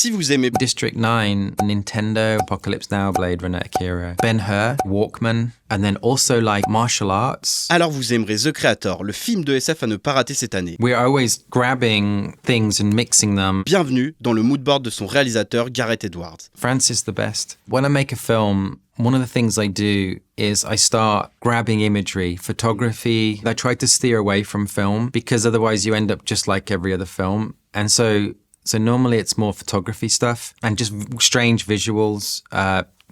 Si vous aimez District 9, Nintendo, Apocalypse Now, Blade Runner, Akira, Ben-Hur, Walkman, and then also like martial arts. alors vous aimerez The Creator, le film de SF à ne pas rater cette année. We're always grabbing things and mixing them. Bienvenue dans le moodboard de son réalisateur Gareth Edwards. France is the best. When I make a film, one of the things I do is I start grabbing imagery, photography. I try to steer away from film because otherwise you end up just like every other film. And so normally it's more photography stuff and just strange visuals.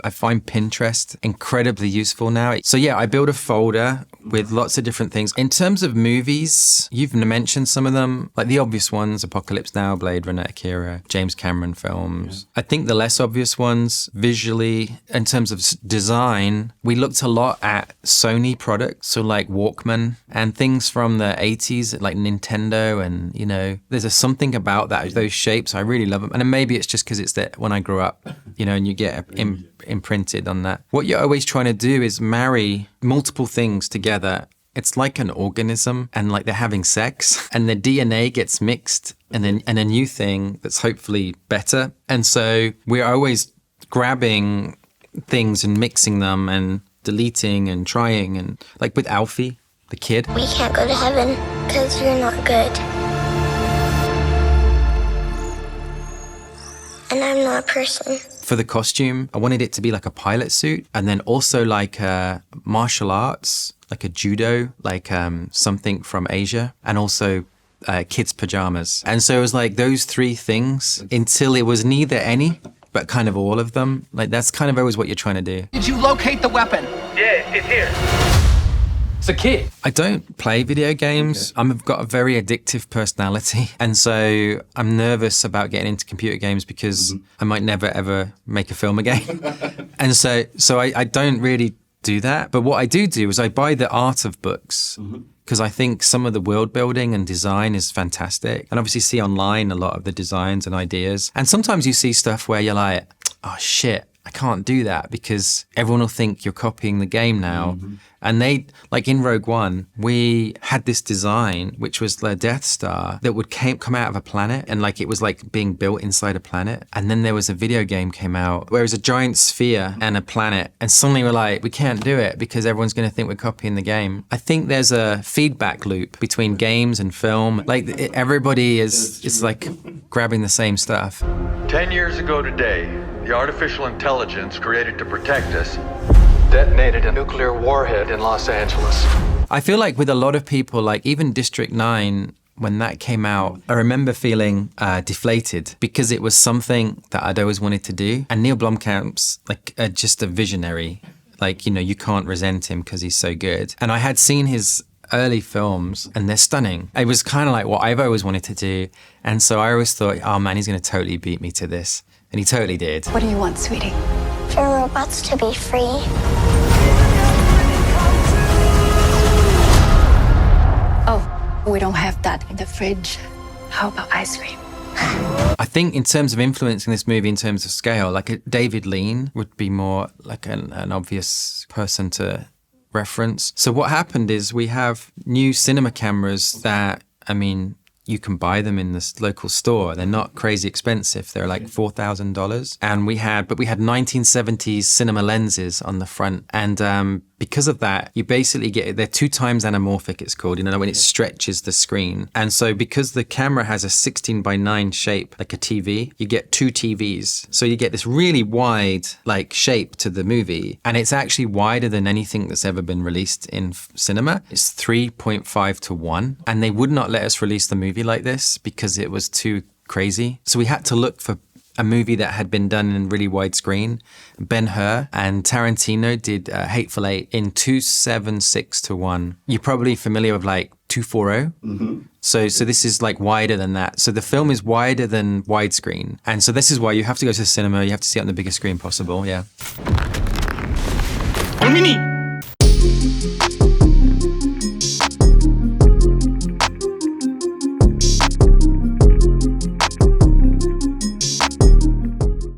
I find Pinterest incredibly useful now. So yeah, I build a folder with lots of different things. In terms of movies, you've mentioned some of them, like the obvious ones, Apocalypse Now, Blade Runner, Akira, James Cameron films. Yeah. I think the less obvious ones, visually, in terms of design, we looked a lot at Sony products, so like Walkman and things from the 80s, like Nintendo, and you know, there's something about that, those shapes, I really love them. And then maybe it's just because it's that when I grew up, you know, and you get imprinted on that. What you're always trying to do is marry multiple things together. It's like an organism and like they're having sex and the DNA gets mixed and then a new thing that's hopefully better. And so we're always grabbing things and mixing them and deleting and trying, and like with Alfie, the kid. We can't go to heaven because you're not good. And I'm not a person. For the costume, I wanted it to be like a pilot suit and then also like martial arts, like a judo, like something from Asia, and also kids' pajamas. And so it was like those three things until it was neither any, but kind of all of them. Like that's kind of always what you're trying to do. Did you locate the weapon? Yeah, it's here. It's a kid. I don't play video games. Okay. I've got a very addictive personality. And so I'm nervous about getting into computer games because I might never, ever make a film again. And so I don't really do that. But what I do is I buy the art of books because I think some of the world building and design is fantastic. And obviously see online a lot of the designs and ideas. And sometimes you see stuff where you're like, oh shit, I can't do that because everyone will think you're copying the game now. And they, like in Rogue One, we had this design, which was the Death Star that would come out of a planet and like it was like being built inside a planet. And then there was a video game came out where it was a giant sphere and a planet. And suddenly we're like, we can't do it because everyone's going to think we're copying the game. I think there's a feedback loop between games and film. Like everybody is like grabbing the same stuff. 10 years ago today, the artificial intelligence created to protect us Detonated a nuclear warhead in Los Angeles. I feel like with a lot of people, like even District 9, when that came out, I remember feeling deflated because it was something that I'd always wanted to do. And Neil Blomkamp's like just a visionary. Like, you know, you can't resent him because he's so good. And I had seen his early films and they're stunning. It was kind of like what I've always wanted to do. And so I always thought, oh man, he's going to totally beat me to this. And he totally did. What do you want, sweetie? For robots to be free. Oh, we don't have that in the fridge. How about ice cream? I think in terms of influencing this movie in terms of scale, like David Lean would be more like an obvious person to reference. So what happened is we have new cinema cameras that, I mean, you can buy them in this local store. They're not crazy expensive. They're like $4,000. And we had 1970s cinema lenses on the front. And because of that, you basically they're 2 times anamorphic, it's called, you know, when it stretches the screen. And so because the camera has a 16:9 shape, like a TV, you get 2 TVs. So you get this really wide, like, shape to the movie. And it's actually wider than anything that's ever been released in cinema. It's 3.5 to 1. And they would not let us release the movie like this because it was too crazy. So we had to look for a movie that had been done in really widescreen. Ben-Hur and Tarantino did Hateful Eight in 2.76 to 1. You're probably familiar with like 2.40. So this is like wider than that. So the film is wider than widescreen. And so this is why you have to go to the cinema. You have to see it on the biggest screen possible. Yeah.